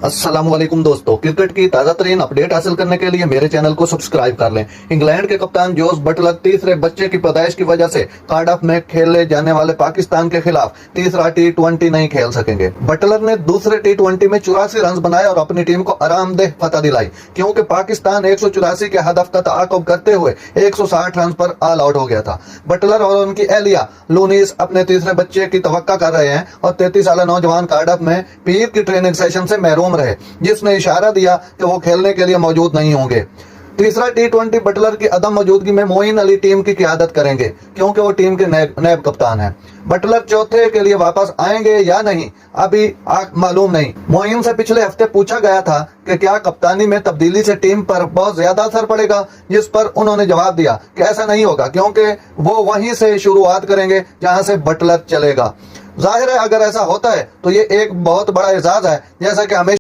अस्सलाम वालेकुम दोस्तों, क्रिकेट की ताजा तरीन अपडेट हासिल करने के लिए मेरे चैनल को सब्सक्राइब कर लें। इंग्लैंड के कप्तान जोस बटलर तीसरे बच्चे की पैदाइश की वजह से कार्डिफ में खेले जाने वाले पाकिस्तान के खिलाफ तीसरा T20 नहीं खेल सकेंगे। बटलर ने दूसरे T20 में 84 रन बनाए और अपनी टीम को आरामदेह फतह दिलाई, क्योंकि पाकिस्तान 184 के हदफ का ताक़ुब करते हुए 160 रन पर ऑल आउट हो गया था। बटलर और उनकी एहलिया लूनीस अपने तीसरे बच्चे की तवक्का कर रहे हैं और 33 साल नौजवान कार्डिफ में पीर की ट्रेनिंग सेशन से महरूम रहे, जिसने इशारा दिया कि वो खेलने के लिए मौजूद नहीं होंगे। तीसरा T20 बटलर की अदम मौजूदगी में मोइन अली टीम की क़ियादत करेंगे, क्योंकि वो टीम के नायब कप्तान हैं। बटलर चौथे के लिए वापस आएंगे या नहीं अभी मालूम नहीं। मोइन से पिछले हफ्ते पूछा गया था कि क्या कप्तानी में तब्दीली से टीम पर बहुत ज्यादा असर पड़ेगा, जिस पर उन्होंने जवाब दिया कि ऐसा नहीं होगा, क्योंकि वो वहीं से शुरुआत करेंगे जहां से बटलर चलेगा। जाहिर है अगर ऐसा होता है तो ये एक बहुत बड़ा एजाज है, जैसा कि हमेशा